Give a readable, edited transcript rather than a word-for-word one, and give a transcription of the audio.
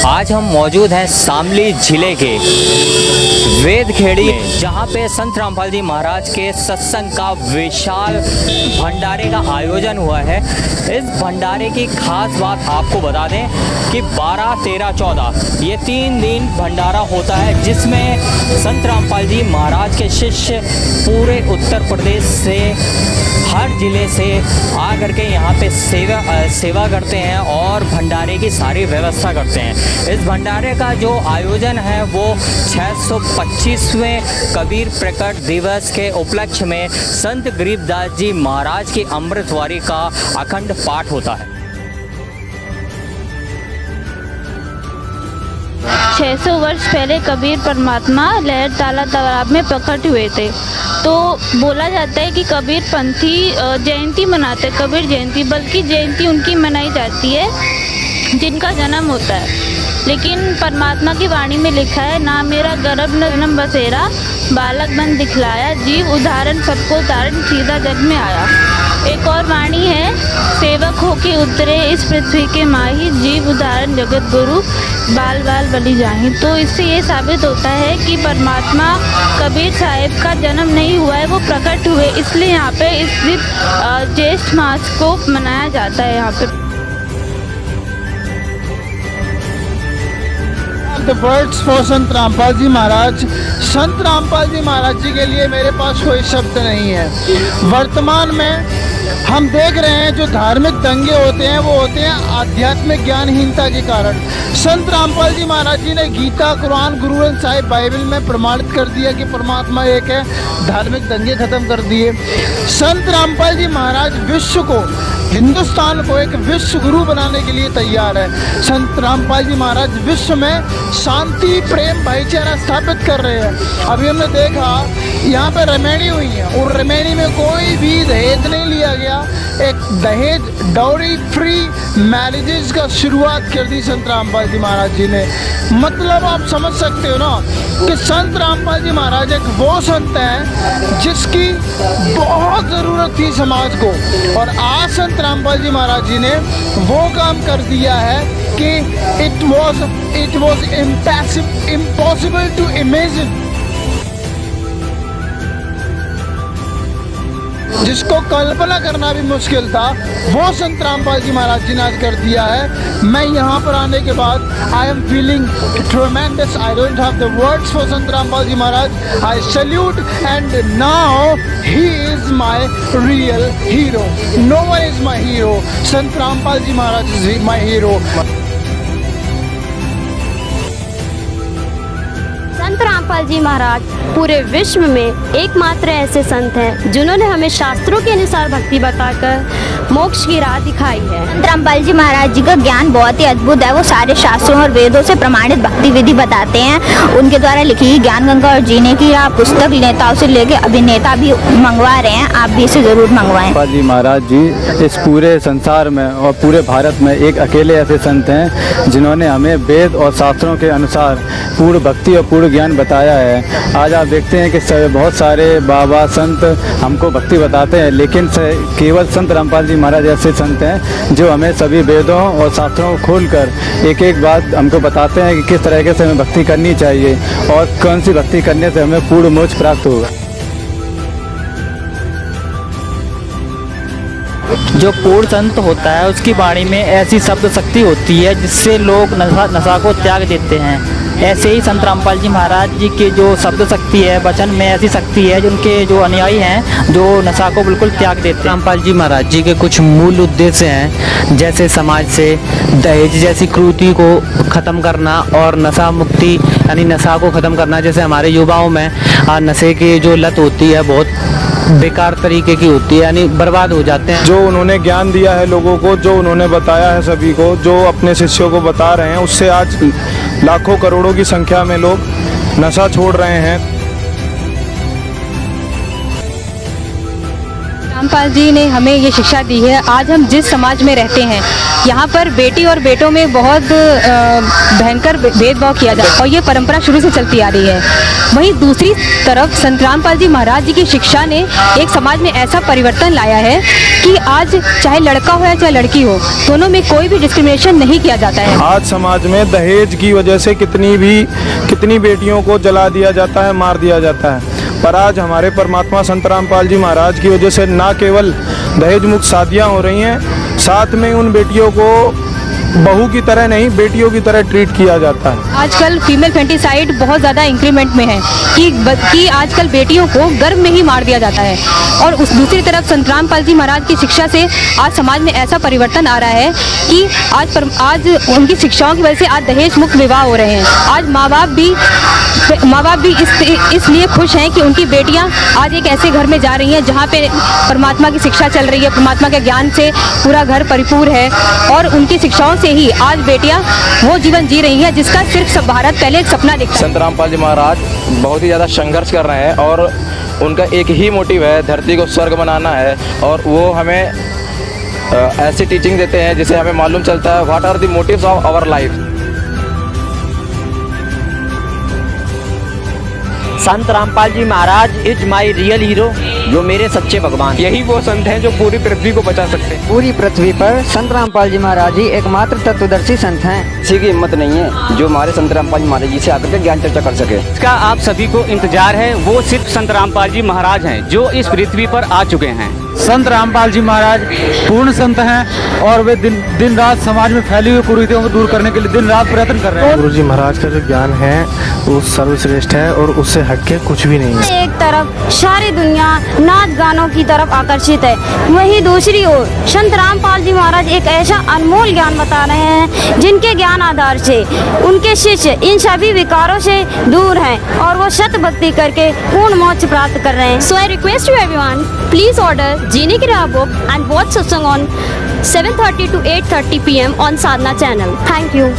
आज हम मौजूद हैं शामली जिले के वेदखेड़ी में, जहाँ पे संत रामपाल जी महाराज के सत्संग का विशाल भंडारे का आयोजन हुआ है। इस भंडारे की खास बात आपको बता दें कि 12, 13, 14 ये 3 दिन भंडारा होता है, जिसमें संत रामपाल जी महाराज के शिष्य पूरे उत्तर प्रदेश से, हर ज़िले से आकर के यहाँ पे सेवा करते हैं और भंडारे की सारी व्यवस्था करते हैं। इस भंडारे का जो आयोजन है वो 625वें कबीर प्रकट दिवस के उपलक्ष्य में संत गरीबदास जी महाराज की अमृतवारी का अखंड पाठ होता है। 600 वर्ष पहले कबीर परमात्मा लहर ताला तालाब में प्रकट हुए थे। तो बोला जाता है कि कबीर पंथी जयंती मनाते, कबीर जयंती, बल्कि जयंती उनकी मनाई जाती है जिनका जन्म होता है। लेकिन परमात्मा की वाणी में लिखा है, ना मेरा गर्भ न जन्म बसेरा, बालक बन दिखलाया, जीव उदाहरण सबको तारण, सीधा जग में आया। एक और वाणी है, सेवक होके उतरे इस पृथ्वी के माही, जीव उदाहरण जगत गुरु, बाल बाल बलि जाहि। तो इससे ये साबित होता है कि परमात्मा कबीर साहिब का जन्म नहीं हुआ है, वो प्रकट हुए, इसलिए यहाँ पे इस दिन ज्येष्ठ मास को मनाया जाता है। यहाँ पे The words for संत रामपाल जी महाराज। संत रामपाल जी महाराज जी के लिए मेरे पास कोई शब्द नहीं है। वर्तमान में हम देख रहे हैं जो धार्मिक दंगे होते हैं वो होते हैं आध्यात्मिक ज्ञानहीनता के कारण। संत रामपाल जी महाराज जी ने गीता, कुरान, गुरु ग्रंथ साहिब, बाइबल में प्रमाणित कर दिया कि परमात्मा एक है। धार्मिक दंगे खत्म कर दिए। संत रामपाल जी महाराज विश्व को, हिंदुस्तान को एक विश्व गुरु बनाने के लिए तैयार है। संत रामपाल जी महाराज विश्व में शांति, प्रेम, भाईचारा स्थापित कर रहे हैं। अभी हमने देखा यहाँ पे रमेणी हुई है और रमेणी में कोई भी दहेज नहीं लिया गया। एक दहेज डाउरी फ्री मैरिजेज का शुरुआत कर दी संत रामपाल जी महाराज जी ने। मतलब आप समझ सकते हो ना कि संत रामपाल जी महाराज एक वो संत हैं जिसकी बहुत ज़रूरत थी समाज को, और आज संत रामपाल जी महाराज जी ने वो काम कर दिया है कि it was impossible to imagine. जिसको कल्पना करना भी मुश्किल था, वो संत रामपाल जी महाराज जी ने आज कर दिया है। मैं यहाँ पर आने के बाद I am feeling tremendous. I don't have the words for Sant Rampal ji Maharaj. I salute and now he is my real hero. No one is my hero. Sant Rampal ji Maharaj is my hero. Sant Rampal ji महाराज पूरे विश्व में एकमात्र ऐसे संत हैं जिन्होंने हमें शास्त्रों के अनुसार भक्ति बताकर मोक्ष की राह दिखाई है। संत रामपाल जी महाराज जी का ज्ञान बहुत ही अद्भुत है। वो सारे शास्त्रों और वेदों से प्रमाणित भक्ति विधि बताते हैं। उनके द्वारा लिखी ज्ञान गंगा और जीने की राह पुस्तक नेताओं से लेके अभिनेता भी मंगवा रहे हैं। आप भी इसे जरूर मंगवाएं। रामपाल जी महाराज जी इस पूरे संसार में और पूरे भारत में एक अकेले ऐसे संत हैं जिन्होंने हमें वेद और शास्त्रों के अनुसार पूर्ण भक्ति और पूर्ण ज्ञान बताया है। आज आप देखते हैं कि बहुत सारे बाबा संत हमको भक्ति बताते हैं, लेकिन केवल संत रामपाल जी महाराज ऐसे संत हैं जो हमें सभी वेदों और शास्त्रों को खोलकर एक एक बात हमको बताते हैं कि किस तरीके से हमें भक्ति करनी चाहिए और कौन सी भक्ति करने से हमें पूर्ण मोक्ष प्राप्त होगा। जो पूर्ण संत होता है उसकी वाणी में ऐसी शब्द शक्ति होती है जिससे लोग नशा को त्याग देते हैं। ऐसे ही संत रामपाल जी महाराज जी की जो शब्द शक्ति है, वचन में ऐसी शक्ति है जिनके जो अनुयायी हैं जो नशा को बिल्कुल त्याग देते हैं। रामपाल जी महाराज जी के कुछ मूल उद्देश्य हैं, जैसे समाज से दहेज जैसी क्रूरता को ख़त्म करना और नशा मुक्ति यानी नशा को ख़त्म करना। जैसे हमारे युवाओं में नशे की जो लत होती है बहुत बेकार तरीके की होती है, यानी बर्बाद हो जाते हैं। जो उन्होंने ज्ञान दिया है लोगों को, जो उन्होंने बताया है सभी को, जो अपने शिष्यों को बता रहे हैं, उससे आज लाखों करोड़ों की संख्या में लोग नशा छोड़ रहे हैं। रामपाल जी ने हमें ये शिक्षा दी है। आज हम जिस समाज में रहते हैं यहाँ पर बेटी और बेटों में बहुत भयंकर भेदभाव किया जाता है और ये परंपरा शुरू से चलती आ रही है। वहीं दूसरी तरफ संत रामपाल जी महाराज जी की शिक्षा ने एक समाज में ऐसा परिवर्तन लाया है कि आज चाहे लड़का हो या चाहे लड़की हो, दोनों में कोई भी डिस्क्रिमिनेशन नहीं किया जाता है। आज समाज में दहेज की वजह से कितनी बेटियों को जला दिया जाता है, मार दिया जाता है, पर आज हमारे परमात्मा संत रामपाल जी महाराज की वजह से ना केवल दहेज मुक्त शादियाँ हो रही हैं, साथ में उन बेटियों को बहू की तरह नहीं बेटियों की तरह ट्रीट किया जाता है। आजकल फीमेल फेंटिसाइड बहुत ज़्यादा इंक्रीमेंट में है कि आजकल बेटियों को गर्भ में ही मार दिया जाता है। और उस दूसरी तरफ संत रामपाल जी महाराज की शिक्षा से आज समाज में ऐसा परिवर्तन आ रहा है कि आज उनकी शिक्षाओं की वजह से आज दहेज मुक्त विवाह हो रहे हैं। आज माँ बाप भी इसलिए खुश हैं कि उनकी बेटियां आज एक ऐसे घर में जा रही हैं जहां पे परमात्मा की शिक्षा चल रही है, परमात्मा के ज्ञान से पूरा घर परिपूर्ण है और उनकी शिक्षाओं से ही आज बेटियां वो जीवन जी रही हैं जिसका सिर्फ सब भारत पहले एक सपना देखता है। संत रामपाल जी महाराज बहुत ही ज़्यादा संघर्ष कर रहे हैं और उनका एक ही मोटिव है, धरती को स्वर्ग बनाना है। और वो हमें ऐसी टीचिंग देते हैं जिसे हमें मालूम चलता है what are the motives of our life. Sant Rampal ji Maharaj is my real hero, जो मेरे सच्चे भगवान। यही वो संत हैं जो पूरी पृथ्वी को बचा सकते हैं। पूरी पृथ्वी पर संत रामपाल जी महाराज ही एकमात्र तत्वदर्शी संत हैं। किसी की हिम्मत नहीं है जो हमारे संत रामपाल जी महाराज जी से आकर के ज्ञान चर्चा कर सके। इसका आप सभी को इंतजार है, वो सिर्फ संत रामपाल जी महाराज हैं जो इस पृथ्वी पर आ चुके हैं। संत रामपाल जी महाराज पूर्ण संत हैं और वे दिन रात समाज में फैली हुई कुरीतियों को दूर करने के लिए दिन रात प्रयत्न कर रहे हैं। गुरु जी महाराज का जो ज्ञान है वो सर्वश्रेष्ठ है और उससे हटके कुछ भी नहीं है। एक तरफ सारी दुनिया नाच गानों की तरफ आकर्षित है, वहीं दूसरी ओर संत रामपाल जी महाराज एक ऐसा अनमोल ज्ञान बता रहे हैं जिनके ज्ञान आधार से उनके शिष्य इन सभी विकारों से दूर हैं और वो सत भक्ति करके पूर्ण मोक्ष प्राप्त कर रहे हैं। So I request you everyone, please order जीने की राह book and watch satsang on 7:30 to 8:30 p.m. on Sadhana channel. Thank you.